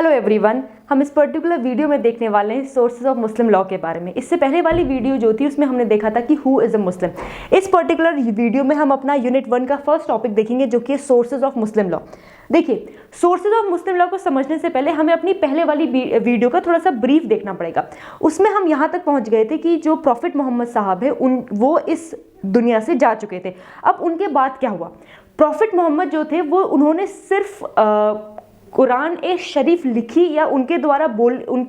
Hello everyone, हम इस particular video में देखने वाले हैं सोर्सेज ऑफ मुस्लिम लॉ के बारे में। इससे पहले वाली वीडियो जो थी उसमें हमने देखा था कि हु इज़ अ मुस्लिम। इस पर्टिकुलर वीडियो में हम अपना यूनिट 1 का फर्स्ट टॉपिक देखेंगे जो कि सोर्सेज ऑफ मुस्लिम लॉ। देखिए, सोर्सेज ऑफ मुस्लिम लॉ को समझने से पहले हमें अपनी पहले वाली वीडियो का थोड़ा सा ब्रीफ देखना पड़ेगा। उसमें हम यहाँ तक पहुँच गए थे कि जो प्रॉफिट मोहम्मद साहब है वो इस दुनिया से जा चुके थे। अब उनके बाद क्या हुआ? प्रॉफिट मोहम्मद जो थे वो उन्होंने सिर्फ कुरान ए शरीफ लिखी या उनके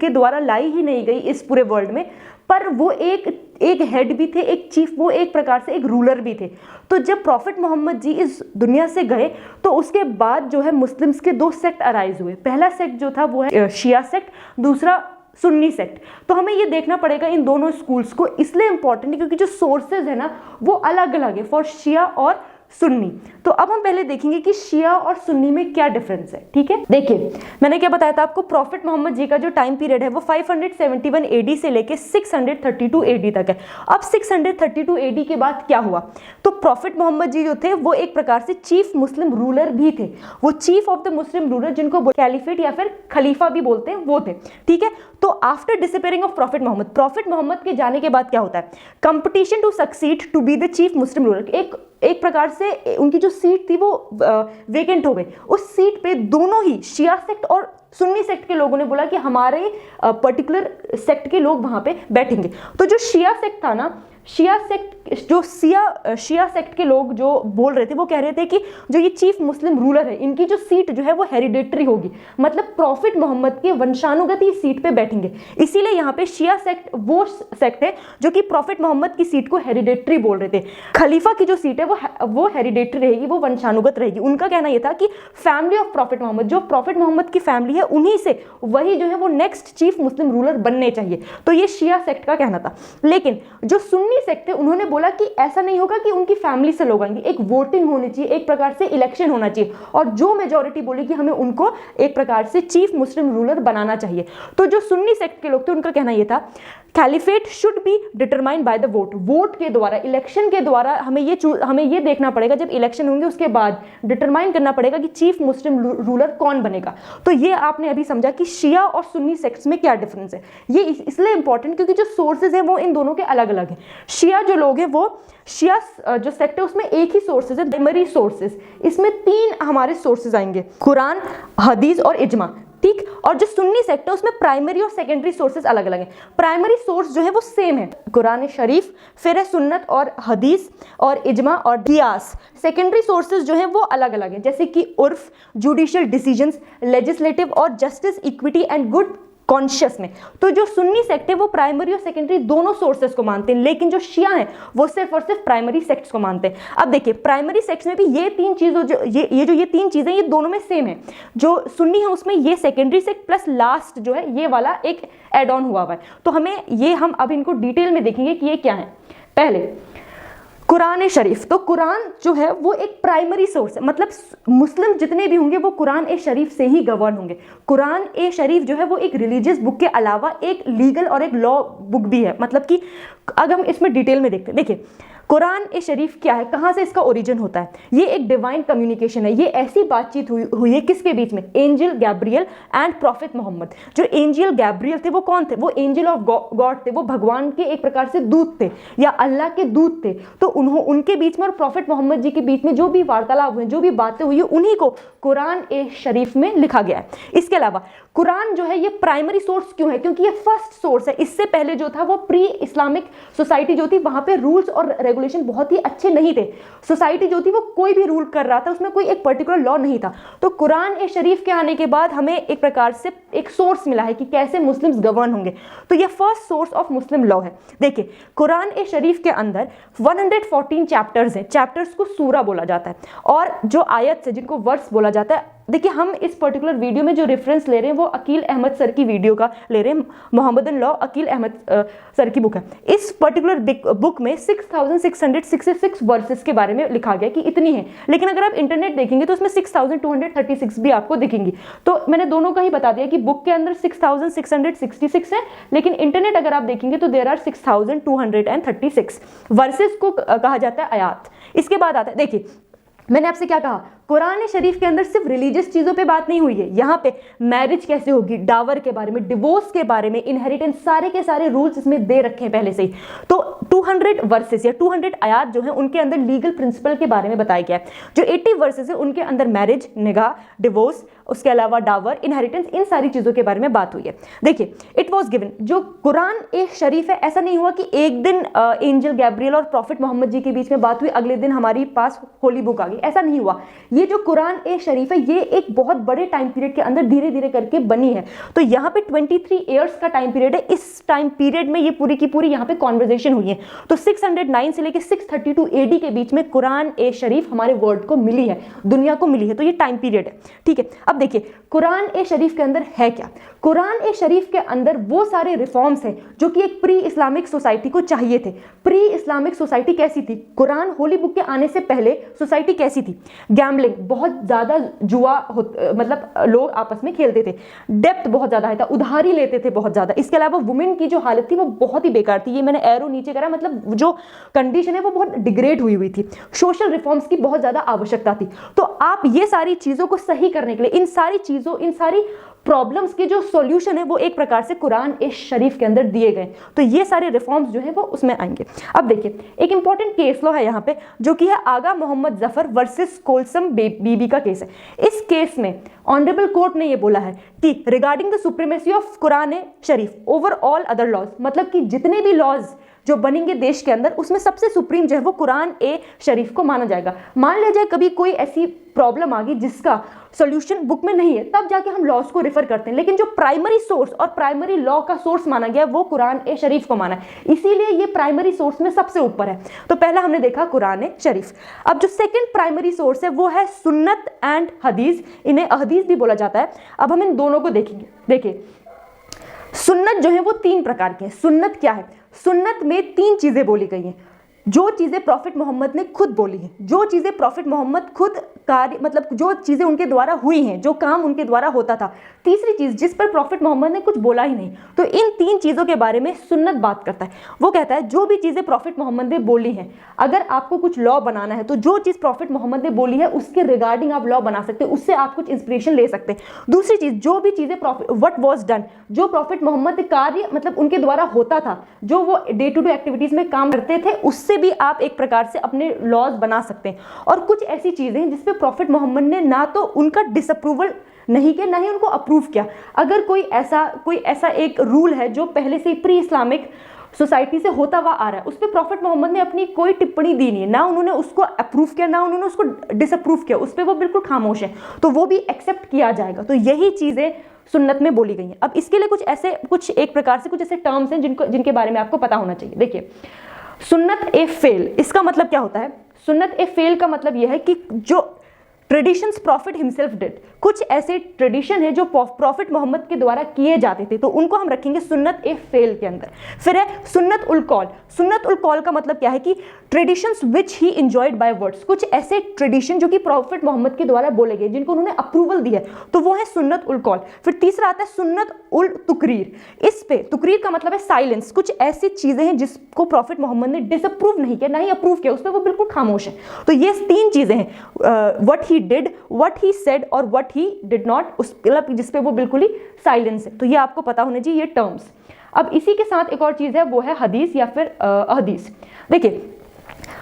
द्वारा लाई ही नहीं गई इस पूरे वर्ल्ड में, पर वो एक हेड भी थे, एक चीफ, वो एक प्रकार से एक रूलर भी थे। तो जब प्रॉफिट मोहम्मद जी इस दुनिया से गए तो उसके बाद जो है मुस्लिम्स के दो सेक्ट अराइज हुए। पहला सेक्ट जो था वो है शिया सेक्ट, दूसरा सुन्नी सेक्ट। तो हमें ये देखना पड़ेगा इन दोनों स्कूल्स को, इसलिए इंपॉर्टेंट है क्योंकि जो सोर्सेज है ना वो अलग अलग है फॉर शिया और सुन्नी। तो अब हम पहले देखेंगे कि शिया और सुन्नी में क्या डिफरेंस है। ठीक है, देखिए मैंने क्या बताया था आपको, प्रॉफिट मोहम्मद जी का जो टाइम पीरियड है वो 571 एडी से लेके 632 एडी तक है। अब 632 एडी के बाद क्या हुआ? तो प्रॉफिट मोहम्मद जी जो थे वो एक प्रकार से चीफ मुस्लिम रूलर भी थे। वो chief of the Muslim ruler, जिनको कैलिफेट या फिर खलीफा भी बोलते हैं, वो थे। ठीक है, तो after disappearing of prophet Muhammad के जाने के बाद क्या होता है? Competition to succeed to be the chief Muslim ruler. एक प्रकार से उनकी जो सीट थी वो वेकेंट हो गई। उस सीट पे दोनों ही शिया सेक्ट और सुन्नी सेक्ट के लोगों ने बोला कि हमारे पर्टिकुलर सेक्ट के लोग वहां पे बैठेंगे। तो जो शिया सेक्ट था ना, शिया सेक्ट के लोग जो बोल रहे थे वो कह रहे थे कि जो ये चीफ मुस्लिम रूलर है इनकी जो सीट जो है वो हेरिडेटरी होगी, मतलब प्रॉफिट मोहम्मद के वंशानुगत ही सीट पे बैठेंगे। इसीलिए यहाँ पे शिया सेक्ट वो सेक्ट है जो कि प्रॉफिट मोहम्मद की सीट को हेरिडेटरी बोल रहे थे। खलीफा की जो सीट है वो हेरिडेटरी रहेगी, वो वंशानुगत रहेगी। उनका कहना यह था कि फैमिली ऑफ प्रॉफिट मोहम्मद, जो प्रॉफिट मोहम्मद की फैमिली है उन्हीं से वही जो है वो नेक्स्ट चीफ मुस्लिम रूलर बनने चाहिए। तो ये शिया सेक्ट का कहना था। लेकिन जो सुन्नी सेक्ट है उन्होंने बोला कि ऐसा नहीं होगा कि उनकी फैमिली से लोग आएंगे, एक वोटिंग होनी चाहिए, एक प्रकार से इलेक्शन होना चाहिए, और जो मेजॉरिटी बोले कि हमें उनको एक प्रकार से चीफ मुस्लिम रूलर बनाना चाहिए। तो जो सुन्नी सेक्ट के लोग थे उनका कहना यह था caliphate should be determined by the vote के द्वारा, इलेक्शन के द्वारा हमें ये देखना पड़ेगा, जब इलेक्शन होंगे उसके बाद डिटरमाइन करना पड़ेगा कि चीफ मुस्लिम रूलर कौन बनेगा। तो ये आपने अभी समझा कि शिया और सुन्नी सेक्ट्स में क्या डिफरेंस है। ये इसलिए इंपॉर्टेंट क्योंकि जो सोर्सेज है वो इन दोनों के अलग अलग हैं। शिया जो लोग हैं वो शिया जो सेक्ट है उसमें एक ही सोर्सेज है, प्राइमरी सोर्सेज। इसमें 3 हमारे सोर्सेज आएंगे, कुरान, हदीस और इजमा। ठीक, और जो सुन्नी सेक्ट है उसमें प्राइमरी और सेकेंडरी सोर्सेज अलग अलग हैं। प्राइमरी सोर्स जो है वो सेम है, कुरान शरीफ, फिर है सुन्नत और हदीस और इजमा और कियास। सेकेंडरी सोर्सेज जो है वो अलग अलग हैं, जैसे कि उर्फ, जुडिशियल डिसीजंस, लेजिस्लेटिव और justice, equity and good conscious में। तो जो सुन्नी सेक्ट है वो प्राइमरी और सेकेंडरी दोनों सोर्सेज को मानते हैं, लेकिन जो शिया है वो सिर्फ और सिर्फ प्राइमरी सेक्ट्स को मानते हैं। अब देखिए, प्राइमरी सेक्ट्स में भी ये 3 चीज़ों ये 3 चीजें ये दोनों में सेम है। जो सुन्नी है उसमें ये सेकेंडरी सेक्ट प्लस लास्ट जो है ये वाला एक एड ऑन हुआ है। तो हम अब इनको डिटेल में देखेंगे कि ये क्या है। पहले कुरान शरीफ। तो कुरान जो है वो एक प्राइमरी सोर्स है, मतलब मुस्लिम जितने भी होंगे वो कुरान ए शरीफ से ही गवर्न होंगे। कुरान ए शरीफ जो है वो एक रिलीजियस बुक के अलावा एक लीगल और एक लॉ बुक भी है। मतलब कि अगर हम इसमें डिटेल में देखते हैं, देखिए कुरान ए शरीफ क्या है, कहाँ से इसका ओरिजिन होता है? ये एक डिवाइन कम्युनिकेशन है। ये ऐसी बातचीत हुई है किसके बीच में? Angel Gabriel and prophet Muhammad. जो एंजल गैब्रियल थे वो कौन थे? वो एंजल ऑफ गॉड थे, वो भगवान के एक प्रकार से दूत थे या अल्लाह के दूत थे। तो उनके बीच में और प्रॉफिट मोहम्मद जी के बीच में जो भी वार्तालाप हुए, जो भी बातें हुई, उन्हीं को कुरान ए शरीफ में लिखा गया है। इसके अलावा कुरान जो है ये प्राइमरी सोर्स क्यों है? क्योंकि ये फर्स्ट सोर्स है। इससे पहले जो था वो प्री इस्लामिक सोसाइटी जो थी वहां पे रूल्स और रेगुलेशन बहुत ही अच्छे नहीं थे। सोसाइटी जो थी वो कोई भी रूल कर रहा था, उसमें कोई एक पर्टिकुलर लॉ नहीं था। तो कुरान ए शरीफ के आने के बाद हमें एक प्रकार से एक सोर्स मिला है कि कैसे मुस्लिम्स गवर्न होंगे। तो ये first source of Muslim law है। देखिए, कुरान ए शरीफ के अंदर 114 चैप्टर्स हैं। चैप्टर्स को सूरा बोला जाता है, और जो आयत है जिनको वर्स बोला जाता है। देखिए, हम इस पर्टिकुलर वीडियो में जो रेफरेंस ले रहे हैं वो अकील अहमद सर की वीडियो का ले रहे हैं। Mohammedan law Aqil Ahmad sir की बुक है। इस पर्टिकुलर बुक में 6666 वर्सेस के बारे में लिखा गया कि इतनी है, लेकिन अगर आप इंटरनेट देखेंगे तो उसमें 6236 भी आपको दिखेंगी। तो मैंने दोनों का ही बता दिया कि बुक के अंदर 6666 है, लेकिन इंटरनेट अगर आप देखेंगे तो देयर आर 6236 वर्सेस को कहा जाता है आयात। इसके बाद आता है, देखिए मैंने आपसे क्या कहा, कुरान शरीफ के अंदर सिर्फ रिलीजियस चीजों पे बात नहीं हुई है, यहाँ पे मैरिज कैसे होगी, डावर के बारे में, डिवोर्स के बारे में, इनहेरिटेंस, सारे के सारे रूल्स इसमें दे रखे हैं पहले से ही। तो 200 वर्सेस या 200 आयात जो है उनके अंदर लीगल प्रिंसिपल के बारे में बताया गया है। जो 80 वर्सेस है उनके अंदर मैरिज, निगाह, डिवोर्स, उसके अलावा डावर, इनहेरिटेंस, इन सारी चीजों के बारे में बात हुई है। देखिए, इट वाज गिवन, जो कुरान ए शरीफ है, ऐसा नहीं हुआ कि एक दिन एंजल गैब्रियल और प्रॉफिट मोहम्मद जी के बीच में बात हुई, अगले दिन हमारी पास होली बुक आ गई, ऐसा नहीं हुआ। ये जो कुरान ए शरीफ है ये एक बहुत बड़े टाइम पीरियड के अंदर धीरे धीरे करके बनी है। तो यहाँ पे 23 ईयर्स का टाइम पीरियड है। इस टाइम पीरियड में ये पूरी की पूरी यहाँ पे कॉन्वर्जेशन हुई है। तो 609 से लेकर 632 AD के बीच में कुरान ए शरीफ हमारे वर्ल्ड को मिली है, दुनिया को मिली है। तो ये टाइम पीरियड है, ठीक है। अब देखिए कुरान ए शरीफ के अंदर है क्या। कुरान ए शरीफ के अंदर वो सारे रिफॉर्म्स हैं जो कि एक प्री इस्लामिक सोसाइटी को चाहिए थे। प्री इस्लामिक सोसाइटी कैसी थी? कुरान होली बुक के आने से पहले सोसाइटी कैसी थी? गैम्बलिंग, बहुत ज्यादा जुआ मतलब लोग आपस में खेलते थे, डेप्थ बहुत ज्यादा था, उधारी लेते थे बहुत ज्यादा। इसके अलावा वुमेन की जो हालत थी वो बहुत ही बेकार थी। ये मैंने एरो नीचे करा, मतलब जो कंडीशन है वो बहुत डिग्रेड हुई थी। सोशल रिफॉर्म्स की बहुत ज्यादा आवश्यकता थी। तो आप ये सारी चीजों को सही करने के लिए इन सारी प्रॉब्लम्स के जो सॉल्यूशन है वो एक प्रकार से कुरान ए शरीफ के अंदर दिए गए। तो ये सारे रिफॉर्म्स जो है वो उसमें आएंगे। अब देखिए एक इंपॉर्टेंट केस लॉ है यहाँ पे, जो कि है आगा मोहम्मद जफर वर्सेस कोलसम बीबी का केस है। इस केस में ऑनरेबल कोर्ट ने ये बोला है कि रिगार्डिंग द सुप्रीमेसी ऑफ कुरान ए शरीफ ओवर ऑल अदर लॉज, मतलब कि जितने भी लॉज जो बनेंगे देश के अंदर उसमें सबसे सुप्रीम जो है वो कुरान ए शरीफ को माना जाएगा। मान लिया जाए कभी कोई ऐसी प्रॉब्लम आ गई जिसका सॉल्यूशन बुक में नहीं है, तब जाके हम लॉज को रेफर करते हैं, लेकिन जो प्राइमरी सोर्स और प्राइमरी लॉ का सोर्स माना गया वो कुरान ए शरीफ को माना है, इसीलिए ये प्राइमरी सोर्स में सबसे ऊपर है। तो पहला हमने देखा कुरान ए शरीफ। अब जो सेकंड प्राइमरी सोर्स है वो है सुन्नत एंड हदीस, इन्हें अहदीस भी बोला जाता है। अब हम इन दोनों को देखेंगे। देखिए सुन्नत जो है वो 3 प्रकार के हैं। सुन्नत क्या है? सुन्नत में 3 चीजें बोली गई हैं, जो चीजें प्रॉफिट मोहम्मद ने खुद बोली हैं, जो चीजें प्रॉफिट मोहम्मद खुद कार्य, मतलब जो चीजें उनके द्वारा हुई हैं, जो काम उनके द्वारा होता था। तीसरी चीज जिस पर प्रॉफिट मोहम्मद ने कुछ बोला ही नहीं। तो इन 3 चीजों के बारे में सुन्नत बात करता है। वो कहता है जो भी चीजें प्रॉफिट मोहम्मद ने बोली हैं, अगर आपको कुछ लॉ बनाना है तो जो चीज प्रॉफिट मोहम्मद ने बोली है उसके रिगार्डिंग आप लॉ बना सकते हैं, उससे आप कुछ इंस्पिरेशन ले सकते हैं। दूसरी चीज, जो भी चीजें व्हाट वाज डन, जो प्रॉफिट मोहम्मद कार्य मतलब उनके द्वारा होता था, जो वो डे टू डे एक्टिविटीज में काम करते थे, उससे भी आप एक प्रकार से अपने लॉज बना सकते हैं। और कुछ ऐसी चीजें हैं जिसपे प्रॉफिट मोहम्मद ने ना तो उनका डिसअप्रूवल नहीं किया, ना ही उनको अप्रूव किया। अगर कोई ऐसा एक रूल है जो पहले से प्री इस्लामिक सोसाइटी से होता हुआ आ रहा है, उस पर प्रॉफिट मोहम्मद ने अपनी कोई टिप्पणी दी नहीं है, ना उन्होंने उसको अप्रूव किया, ना उन्होंने उसको डिसअप्रूव किया, उस पर वो बिल्कुल खामोश है, तो वो भी एक्सेप्ट किया जाएगा। तो यही चीजें सुन्नत में बोली गई हैं। अब इसके लिए कुछ एक प्रकार से कुछ ऐसे टर्म्स हैं जिनके बारे में आपको पता होना चाहिए। देखिए सुन्नत ए फेल, इसका मतलब क्या होता है? सुन्नत ए फेल का मतलब यह है कि जो ट्रेडिशंस प्रॉफिट हिमसेल्फ डिड, कुछ ऐसे ट्रेडिशन है जो प्रॉफिट मोहम्मद के द्वारा किए जाते थे, तो उनको हम रखेंगे सुन्नत ए फेल के अंदर। फिर है सुन्नत उल कौल। सुन्नत उल कौल का मतलब क्या है कि traditions which he enjoyed by words, कुछ ऐसे ट्रेडिशन जो कि प्रॉफिट मोहम्मद के द्वारा बोले गए, जिनको उन्होंने अप्रूवल दी है, तो वो है सुन्नत उल कौल। फिर तीसरा आता है सुन्नत उल तुकरीर। इस पे तुकरीर का मतलब है साइलेंस, कुछ ऐसी चीजें हैं जिसको प्रॉफिट मोहम्मद ने डिसअप्रूव नहीं किया, ना ही अप्रूव किया, उस पर वो बिल्कुल खामोश है। तो ये 3 चीजें हैं, what he did, what he said और व्हाट ही डिड नॉट, उस मतलब जिसपे वो बिल्कुल ही साइलेंस है। तो ये आपको पता होना चाहिए ये टर्म्स। अब इसी के साथ एक और चीज है, वो है हदीस या फिर अहदीस। देखिए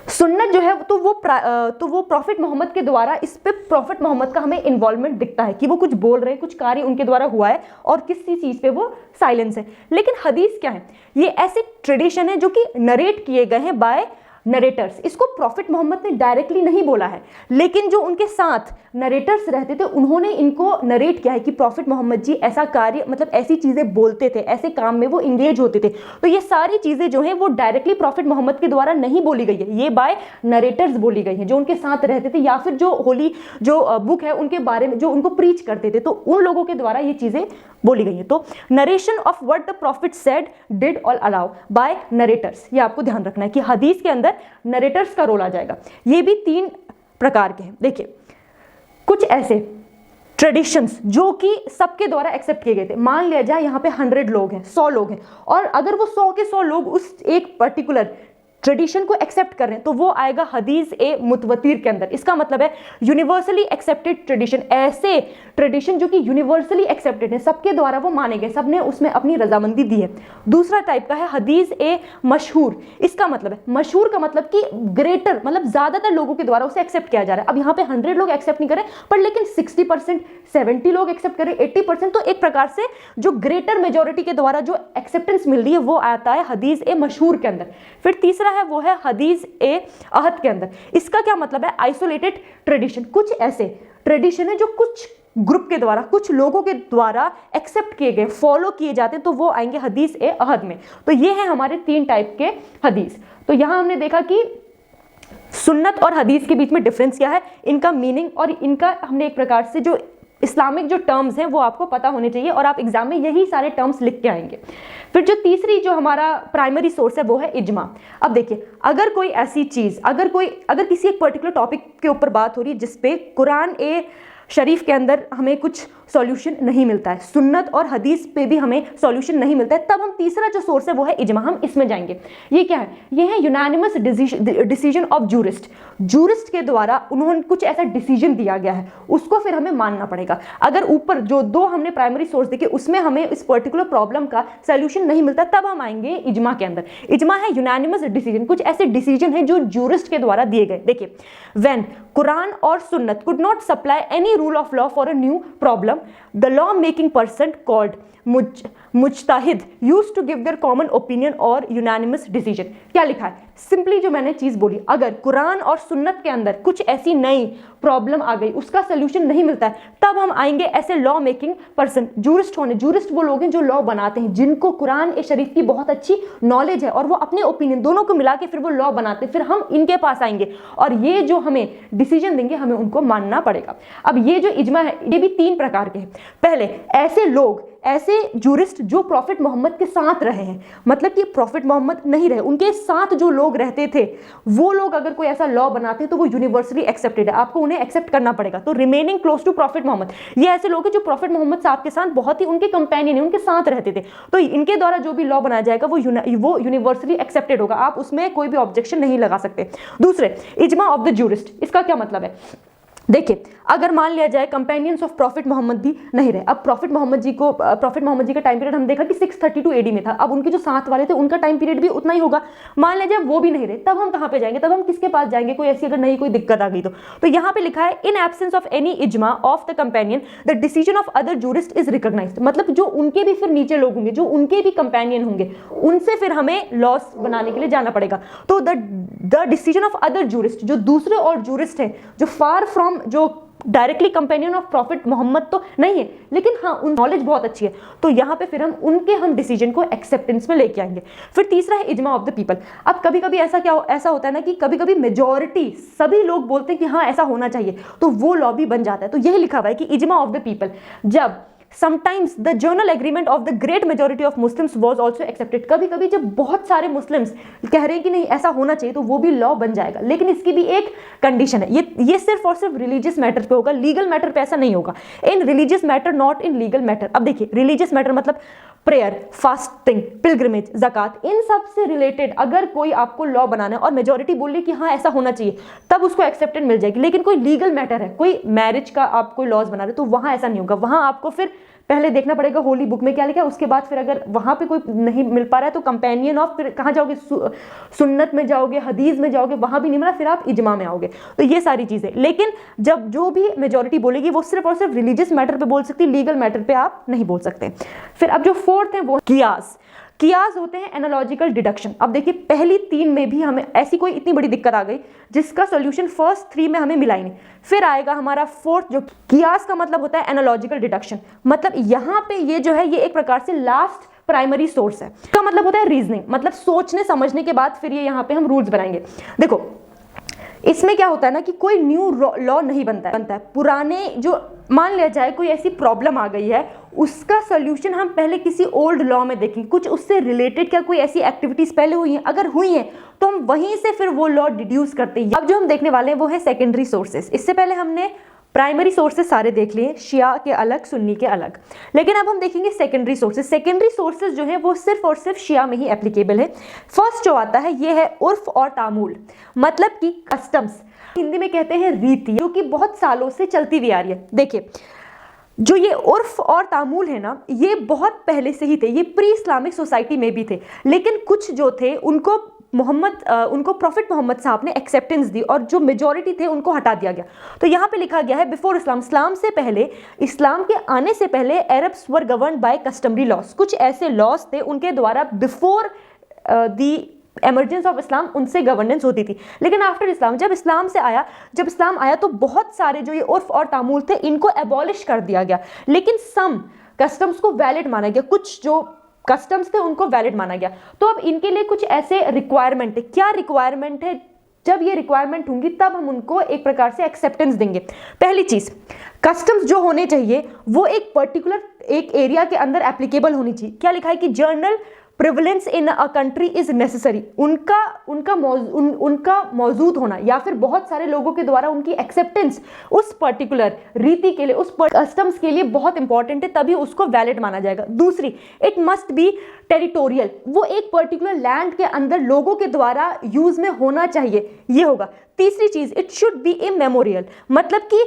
सुन्नत जो है तो वो प्रॉफिट मोहम्मद के द्वारा, इस पे प्रॉफिट मोहम्मद का हमें इन्वॉल्वमेंट दिखता है कि वो कुछ बोल रहे हैं, कुछ कार्य उनके द्वारा हुआ है और किसी चीज पे वो साइलेंस है। लेकिन हदीस क्या है? ये ऐसे ट्रेडिशन है जो कि नरेट किए गए हैं बाय नरेटर्स। इसको प्रॉफिट मोहम्मद ने डायरेक्टली नहीं बोला है, लेकिन जो उनके साथ नरेटर्स रहते थे उन्होंने इनको नरेट किया है कि प्रॉफिट मोहम्मद जी ऐसा कार्य, मतलब ऐसी चीजें बोलते थे, ऐसे काम में वो इंगेज होते थे। तो ये सारी चीजें जो हैं वो डायरेक्टली प्रॉफिट मोहम्मद के द्वारा नहीं बोली गई है, ये बाय नरेटर्स बोली गई हैं जो उनके साथ रहते थे, या फिर जो होली जो बुक है उनके बारे में जो उनको प्रीच करते थे, तो उन लोगों के द्वारा ये चीजें बोली गई है। तो narration of what the profit said did और अलाउ बाय नरेटर्स, ये आपको ध्यान रखना है कि हदीस के अंदर नरेटर्स का रोल आ जाएगा। ये भी 3 प्रकार के हैं। देखिए कुछ ऐसे ट्रेडिशंस जो कि सबके द्वारा एक्सेप्ट किए गए थे। मान लिया जाए यहाँ पे 100 लोग हैं, 100 लोग हैं, और अगर वो 100 के 100 लोग उस एक पर्टिकुलर ट्रेडिशन को एक्सेप्ट कर रहे हैं तो वो आएगा हदीस ए मुतवतीर के अंदर। इसका मतलब है यूनिवर्सली एक्सेप्टेड ट्रेडिशन, ऐसे ट्रेडिशन जो कि यूनिवर्सली एक्सेप्टेड है, सबके द्वारा वो माने गए, सबने उसमें अपनी रजामंदी दी है। दूसरा टाइप का है हदीस ए मशहूर। इसका मतलब है, मशहूर का मतलब कि ग्रेटर, मतलब ज्यादातर लोगों के द्वारा उसे एक्सेप्ट किया जा रहा है। अब यहाँ पे 100 लोग एक्सेप्ट नहीं करें, पर लेकिन 60%, 70 लोग एक्सेप्ट करें, 80%, तो एक प्रकार से जो ग्रेटर मेजोरिटी के द्वारा जो एक्सेप्टेंस मिल रही है वो आता है हदीस ए मशहूर के अंदर। फिर तीसरा है वो है हदीस ए अहद के अंदर। इसका क्या मतलब है, आइसोलेटेड ट्रेडिशन, कुछ ऐसे ट्रेडिशन है जो कुछ ग्रुप के द्वारा, कुछ लोगों के द्वारा एक्सेप्ट किए गए, फॉलो किए जाते हैं, तो वो आएंगे हदीस ए अहद में। तो ये है हमारे 3 टाइप के हदीस। तो यहां हमने देखा कि सुन्नत और हदीस के बीच में डिफरेंस क्या है, इनका मीनिंग, और इनका हमने एक प्रकार से जो इस्लामिक जो टर्म्स हैं वो आपको पता होने चाहिए और आप एग्जाम में यही सारे टर्म्स लिख के आएंगे। फिर जो तीसरी जो हमारा प्राइमरी सोर्स है वो है इजमा। अब देखिए, अगर कोई ऐसी चीज, अगर किसी एक पर्टिकुलर टॉपिक के ऊपर बात हो रही है जिसपे कुरान ए शरीफ के अंदर हमें कुछ सॉल्यूशन नहीं मिलता है, सुन्नत और हदीस पे भी हमें सॉल्यूशन नहीं मिलता है, तब हम तीसरा जो सोर्स है वो है इजमा, हम इसमें जाएंगे। ये क्या है, ये है unanimous decision of jurist. Jurist के द्वारा उन्होंने कुछ ऐसा डिसीजन दिया गया है, उसको फिर हमें मानना पड़ेगा। अगर ऊपर जो 2 हमने प्राइमरी सोर्स देखे उसमें हमें इस पर्टिकुलर प्रॉब्लम का सॉल्यूशन नहीं मिलता, तब हम आएंगे इजमा के अंदर। इजमा है यूनानिमस डिसीजन, कुछ ऐसे डिसीजन है जो जूरिस्ट के द्वारा दिए गए। देखिए, व्हेन कुरान और Sunnah could not supply any rule of law for a new problem, the law making person called mujtahid used to give their common opinion और यूनानिमस डिसीजन। क्या लिखा है, सिंपली जो मैंने चीज बोली, अगर कुरान और सुन्नत के अंदर कुछ ऐसी नई प्रॉब्लम आ गई, उसका सोल्यूशन नहीं मिलता है, तब हम आएंगे ऐसे लॉ मेकिंग पर्सन, जूरिस्ट होने। जूरिस्ट वो लोग हैं जो लॉ बनाते हैं, जिनको कुरान ए शरीफ की बहुत अच्छी नॉलेज है और वो अपने ओपिनियन दोनों को मिला के फिर वो लॉ बनाते हैं। फिर हम इनके पास आएंगे और ये जो हमें डिसीजन देंगे हमें उनको मानना पड़ेगा। अब ये जो इजमा है ये भी 3 प्रकार के हैं। पहले, ऐसे लोग, ऐसे जूरिस्ट जो प्रॉफिट मोहम्मद के साथ रहे हैं, मतलब कि प्रॉफिट मोहम्मद नहीं रहे, उनके साथ जो लोग रहते थे, वो लोग अगर कोई ऐसा लॉ बनाते हैं तो वो यूनिवर्सली एक्सेप्टेड है, आपको उन्हें एक्सेप्ट करना पड़ेगा। तो remaining close to prophet Muhammad, ये ऐसे लोग हैं जो प्रॉफिट मोहम्मद साहब के साथ बहुत ही उनके कंपेनियन है, उनके साथ रहते थे, तो इनके द्वारा जो भी लॉ बनाया जाएगा वो यूनिवर्सली एक्सेप्टेड होगा, आप उसमें कोई भी ऑब्जेक्शन नहीं लगा सकते। दूसरे, इजमा ऑफ द जूरिस्ट, इसका क्या मतलब है, देखिए, अगर मान लिया जाए कंपेनियंस ऑफ प्रॉफिट मोहम्मद भी नहीं रहे। अब प्रॉफिट मोहम्मद जी का टाइम पीरियड हम देखा कि 632 AD में था, अब उनके जो साथ वाले थे उनका टाइम पीरियड भी उतना ही होगा। मान लिया जाए वो भी नहीं रहे, तब हम कहां पे जाएंगे, तब हम किसके पास जाएंगे, कोई ऐसी अगर नहीं कोई दिक्कत आ गई तो यहां पे लिखा है, in absence of any ijma of the companion the decision of other jurist is recognised. मतलब जो उनके भी फिर नीचे लोग होंगे, जो उनके भी कंपेनियन होंगे, उनसे फिर हमें लॉस बनाने के लिए जाना पड़ेगा। तो the decision of other jurist, जो दूसरे और जूरिस्ट हैं, जो फार फ्रॉम, जो directly companion of prophet Muhammad तो नहीं है, लेकिन हाँ उन नॉलेज बहुत अच्छी है, तो यहाँ पे फिर हम डिसीजन को एक्सेप्टेंस में लेके आएंगे। फिर तीसरा है इजमा ऑफ द पीपल। अब कभी कभी ऐसा होता है ना कि कभी कभी मेजॉरिटी सभी लोग बोलते हैं कि हाँ ऐसा होना चाहिए, तो वो लॉ भी बन जाता है। तो यही लिखा हुआ है कि इजमा ऑफ द पीपल, जब sometimes the general agreement of the great majority of Muslims was also accepted। कभी कभी जब बहुत सारे मुस्लिम्स कह रहे हैं कि नहीं ऐसा होना चाहिए, तो वो भी लॉ बन जाएगा, लेकिन इसकी भी एक कंडीशन है, ये सिर्फ और सिर्फ रिलीजियस मैटर पे होगा, लीगल मैटर पे ऐसा नहीं होगा। इन religious matter, not in legal matter. अब देखिए, रिलीजियस मैटर मतलब प्रेयर, फास्टिंग, पिलग्रिमेज, ज़कात, इन सब से रिलेटेड अगर कोई आपको लॉ बनाना है और मेजॉरिटी बोल रही कि हाँ ऐसा होना चाहिए, तब उसको एक्सेप्टेड मिल जाएगी। लेकिन कोई लीगल मैटर है, कोई मैरिज का आप कोई लॉज बना रहे, तो वहां ऐसा नहीं होगा। वहां आपको फिर पहले देखना पड़ेगा होली बुक में क्या लिखा है, उसके बाद फिर अगर वहां पे कोई नहीं मिल पा रहा है तो कंपेनियन ऑफ, फिर कहां जाओगे, सुन्नत में जाओगे, हदीस में जाओगे, वहां भी नहीं मिला, फिर आप इजमा में आओगे। तो ये सारी चीजें, लेकिन जब जो भी मेजॉरिटी बोलेगी वो सिर्फ और सिर्फ रिलीजियस मैटर पे बोल सकती है, लीगल मैटर पे आप नहीं बोल सकते। फिर अब जो फोर्थ है वो कियास। कियास होते हैं एनालॉजिकल डिडक्शन। अब देखिए, पहली 3 में भी हमें ऐसी कोई इतनी बड़ी दिक्कत आ गई जिसका सॉल्यूशन फर्स्ट 3 में हमें मिला ही नहीं, फिर आएगा हमारा फोर्थ, जो कियास का मतलब होता है एनालॉजिकल डिडक्शन। मतलब यहाँ पे ये जो है ये एक प्रकार से लास्ट प्राइमरी सोर्स है। इसका मतलब होता है रीजनिंग, मतलब सोचने समझने के बाद फिर ये यहाँ पे हम रूल्स बनाएंगे। देखो, इसमें क्या होता है ना कि कोई न्यू लॉ नहीं बनता है। पुराने जो, मान लिया जाए कोई ऐसी प्रॉब्लम आ गई है, उसका सोल्यूशन हम पहले किसी ओल्ड लॉ में देखेंगे, कुछ उससे रिलेटेड क्या कोई ऐसी एक्टिविटीज पहले हुई हैं, अगर हुई हैं तो हम वहीं से फिर वो लॉ डिड्यूस करते हैं। अब जो हम देखने वाले हैं वो है सेकेंडरी सोर्सेस। इससे पहले हमने प्राइमरी सोर्सेज सारे देख लिए, शिया के अलग, सुन्नी के अलग। लेकिन अब हम देखेंगे सेकेंडरी सोर्सेज। सेकेंडरी सोर्सेज जो है वो सिर्फ और सिर्फ शिया में ही एप्लीकेबल है। फर्स्ट जो आता है ये है उर्फ और तामूल, मतलब कि कस्टम्स, हिंदी में कहते हैं रीति, जो कि बहुत सालों से चलती हुई आ रही है। देखिए, जो ये उर्फ और तामूल है ना, ये बहुत पहले से ही थे, ये प्री इस्लामिक सोसाइटी में भी थे, लेकिन कुछ जो थे उनको प्रॉफिट मोहम्मद साहब ने एक्सेप्टेंस दी और जो मेजॉरिटी थे उनको हटा दिया गया। तो यहाँ पे लिखा गया है बिफोर इस्लाम, इस्लाम से पहले, इस्लाम के आने से पहले अरब्स वर गवर्न्ड बाय कस्टमरी लॉस। कुछ ऐसे लॉस थे उनके द्वारा before the emergence of Islam उनसे गवर्नेंस होती थी। लेकिन आफ्टर इस्लाम, जब इस्लाम आया तो बहुत सारे जो ये उर्फ और तामूल थे इनको एबॉलिश कर दिया गया, लेकिन सम कस्टम्स को वैलिड माना गया, कुछ जो कस्टम्स थे उनको वैलिड माना गया। तो अब इनके लिए कुछ ऐसे रिक्वायरमेंट है। क्या रिक्वायरमेंट है? जब ये रिक्वायरमेंट होंगी तब हम उनको एक प्रकार से एक्सेप्टेंस देंगे। पहली चीज, कस्टम्स जो होने चाहिए वो एक पर्टिकुलर एक एरिया के अंदर एप्लीकेबल होनी चाहिए। क्या लिखा है कि journal prevalence in a country is necessary, उनका मौजूद होना या फिर बहुत सारे लोगों के द्वारा उनकी एक्सेप्टेंस उस पर्टिकुलर रीति के लिए, उस कस्टम्स के लिए बहुत इंपॉर्टेंट है, तभी उसको वैलिड माना जाएगा। दूसरी, इट मस्ट बी टेरिटोरियल, वो एक पर्टिकुलर लैंड के अंदर लोगों के द्वारा यूज में होना चाहिए, ये होगा। तीसरी चीज, इट शुड बी इमेमोरियल, मतलब कि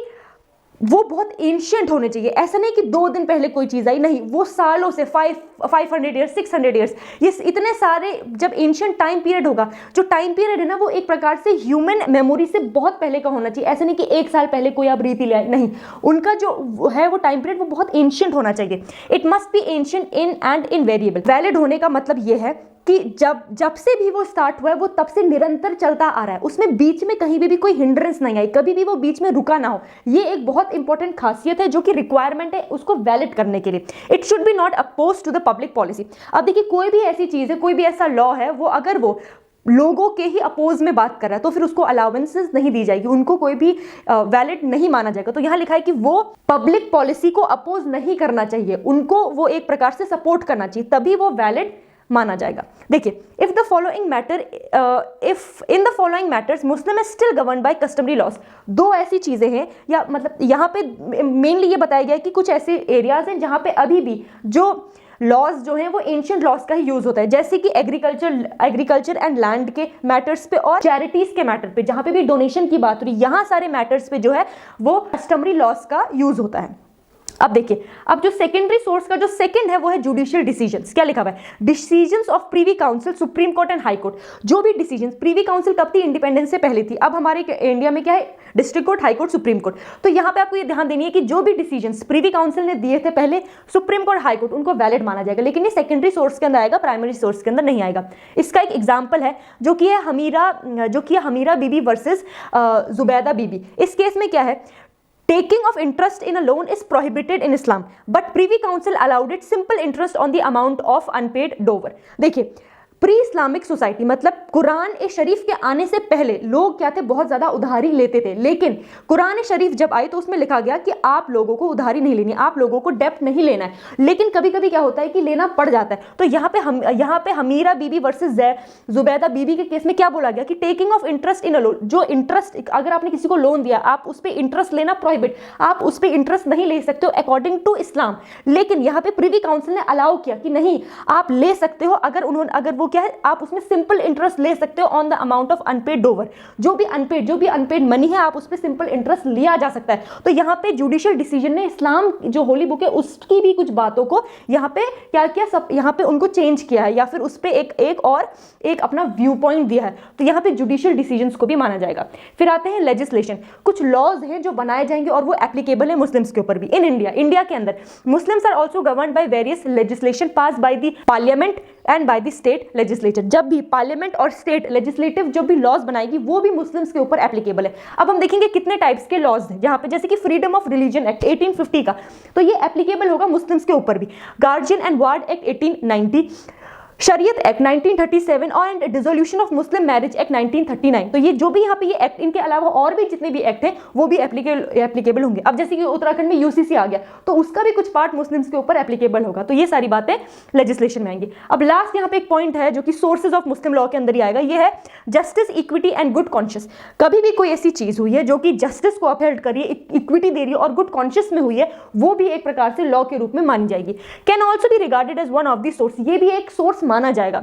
वो बहुत एंशियंट होने चाहिए। ऐसा नहीं कि 2 दिन पहले कोई चीज आई, नहीं, वो सालों से 500 ईयर्स, 600 ईयर्स, ये इतने सारे, जब एंशियंट टाइम पीरियड होगा, जो टाइम पीरियड है ना वो एक प्रकार से ह्यूमन मेमोरी से बहुत पहले का होना चाहिए। ऐसा नहीं कि 1 साल पहले कोई आप रीति ले आए, नहीं, उनका जो है वो टाइम पीरियड वो बहुत एंशियंट होना चाहिए। It must be ancient in and invariable. Valid होने का मतलब ये है कि जब से भी वो स्टार्ट हुआ है वो तब से निरंतर चलता आ रहा है, उसमें बीच में कहीं भी कोई हिंड्रेंस नहीं आई, कभी भी वो बीच में रुका ना हो। ये एक बहुत इंपॉर्टेंट खासियत है जो कि रिक्वायरमेंट है उसको वैलिड करने के लिए। It should be not oppose to the public policy. अब देखिए, कोई भी ऐसी चीज है, कोई भी ऐसा लॉ है, वो अगर वो लोगों के ही अपोज में बात कर रहा है तो फिर उसको अलाउंसेस नहीं दी जाएगी, उनको कोई भी वैलिड नहीं माना जाएगा। तो यहाँ लिखा है कि वो पब्लिक पॉलिसी को अपोज नहीं करना चाहिए, उनको वो एक प्रकार से सपोर्ट करना चाहिए, तभी वो वैलिड माना जाएगा। देखिए, if in the following matters Muslim is still govern by customary loss. 2 ऐसी चीजें हैं, या मतलब यहाँ पे मेनली ये बताया गया है कि कुछ ऐसे एरियाज हैं जहाँ पे अभी भी जो लॉज जो हैं वो एंशियंट लॉज का ही यूज होता है, जैसे कि एग्रीकल्चर एंड लैंड के मैटर्स पे और चैरिटीज के मैटर पे, जहाँ पे भी डोनेशन की बात हो रही, यहाँ सारे मैटर्स पे जो है वो कस्टमरी लॉज का यूज होता है। अब देखिए, अब जो सेकेंडरी सोर्स का जो सेकंड है वो है जुडिशियल डिसीजंस। क्या लिखा हुआ है? Decisions of Privi council, supreme court and high court. जो भी डिसीजंस, प्रीवी काउंसिल कब थी? इंडिपेंडेंस से पहले थी। अब हमारे इंडिया में क्या है? District court, high court, supreme court. तो यहाँ पे आपको ये ध्यान देनी है कि जो भी डिसीजंस प्रीवी काउंसिल ने दिए थे पहले, सुप्रीम कोर्ट, हाई कोर्ट, उनको वैलिड माना जाएगा, लेकिन ये सेकेंडरी सोर्स के अंदर आएगा, प्राइमरी सोर्स के अंदर नहीं आएगा। इसका एक एग्जाम्पल है जो कि है हमीरा बीबी वर्सेस जुबैदा बीबी। इस केस में क्या है? Taking of interest in a loan is prohibited in Islam, but Privy Council allowed it simple interest on the amount of unpaid dower. देखिए, प्री इस्लामिक सोसाइटी मतलब कुरान ए शरीफ के आने से पहले लोग क्या थे? बहुत ज्यादा उधारी लेते थे, लेकिन कुरान ए शरीफ जब आई तो उसमें लिखा गया कि आप लोगों को उधारी नहीं लेनी, आप लोगों को डेप्ट नहीं लेना है। लेकिन कभी कभी क्या होता है कि लेना पड़ जाता है। तो यहाँ पे हमीरा बीबी वर्सेस जुबैदा बीबी के केस में क्या बोला गया कि taking of interest in a loan, जो इंटरेस्ट, अगर आपने किसी को लोन दिया, आप उस पर इंटरेस्ट लेना प्रोहिबिट, आप उस पर इंटरेस्ट नहीं ले सकते हो अकॉर्डिंग टू इस्लाम। लेकिन यहाँ पे प्रीवी काउंसिल ने अलाउ किया कि नहीं, आप ले सकते हो, अगर वो क्या है, आप उसमें सिंपल इंटरेस्ट ले सकते हो on the amount of unpaired Dover. जो भी अनपेड मनी है, आप उस पर सिंपल इंटरेस्ट लिया जा सकता है। तो यहाँ पे जुडिशियल डिसीजन ने इस्लाम जो होली बुक है उसकी भी कुछ बातों को यहाँ पे क्या किया, सब यहाँ पे उनको चेंज किया है, या फिर उस पर एक अपना व्यू पॉइंट दिया है। तो यहाँ पे जुडिशियल डिसीजंस को भी माना जाएगा। फिर आते हैं लेजिस्लेशन। कुछ लॉज हैं जो बनाए जाएंगे और वो एप्लीकेबल है मुस्लिम्स के ऊपर भी। इन इंडिया के अंदर Muslims are also governed by various legislation pass by the parliament and by the state legislature. जब भी पार्लियामेंट और स्टेट लेजिस्लेटिव जो भी लॉज बनाएगी वो भी मुस्लिम्स के ऊपर एप्लीकेबल है। अब हम देखेंगे कितने टाइप्स के लॉज हैं जहां पे, जैसे कि फ्रीडम ऑफ रिलीजन एक्ट 1850 का, तो ये एप्लीकेबल होगा मुस्लिम्स के ऊपर भी। गार्जियन एंड वार्ड एक्ट 1890, शरीयत एक्ट 1937 और dissolution of Muslim marriage act 1939। तो ये जो भी यहाँ पे ये एक्ट, इनके अलावा और भी जितने भी एक्ट हैं वो भी एप्लीकेबल होंगे। अब जैसे कि उत्तराखंड में यूसीसी आ गया तो उसका भी कुछ पार्ट मुस्लिम्स के ऊपर एप्लीकेबल होगा। तो ये सारी बातें लेजिस्लेशन में आएंगी। अब लास्ट यहाँ पे एक पॉइंट है जो कि सोर्सेज ऑफ मुस्लिम लॉ के अंदर ही आएगा, ये है justice, equity and good conscious. कभी भी कोई ऐसी चीज हुई है जो कि जस्टिस को अपहेल्ड कर रही है, इक्विटी दे रही है और गुड कॉन्शियस में हुई है, वो भी एक प्रकार से लॉ के रूप में मानी जाएगी। Can also be regarded as one of the source, ये भी एक सोर्स माना जाएगा।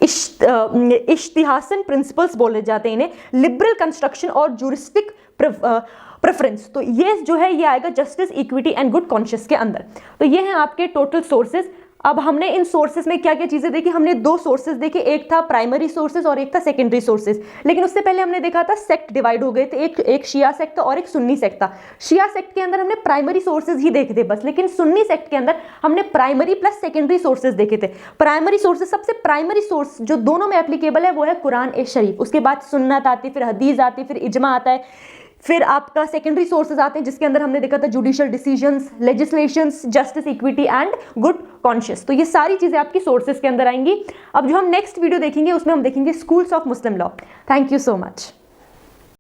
इश्तिहासन प्रिंसिपल्स बोले जाते हैं इन्हें, लिबरल कंस्ट्रक्शन और जूरिस्टिक प्रेफरेंस। तो ये जो है ये आएगा justice, equity and good conscious के अंदर। तो ये हैं आपके टोटल सोर्सेज। अब हमने इन सोर्सेज में क्या क्या चीजें देखी, हमने दो सोर्सेज देखे, एक था प्राइमरी सोर्सेज और एक था सेकेंडरी सोर्सेज। लेकिन उससे पहले हमने देखा था सेक्ट डिवाइड हो गए थे, एक शिया सेक्ट था और एक सुन्नी सेक्ट था। शिया सेक्ट के अंदर हमने प्राइमरी सोर्सेज ही देखे थे बस, लेकिन सुन्नी सेक्ट के अंदर हमने प्राइमरी प्लस सेकेंडरी सोर्सेज देखे थे। प्राइमरी सोर्सेज, सबसे प्राइमरी सोर्स जो दोनों में एप्लीकेबल है वो है कुरान ए शरीफ, उसके बाद सुन्नत आती, फिर हदीस आती, फिर इजमा आता है, फिर आपका सेकेंडरी सोर्सेज आते हैं जिसके अंदर हमने देखा था judicial decisions, legislations, justice, equity and good conscious. तो ये सारी चीजें आपकी सोर्सेज के अंदर आएंगी। अब जो हम नेक्स्ट वीडियो देखेंगे उसमें हम देखेंगे schools of Muslim law. Thank you so much.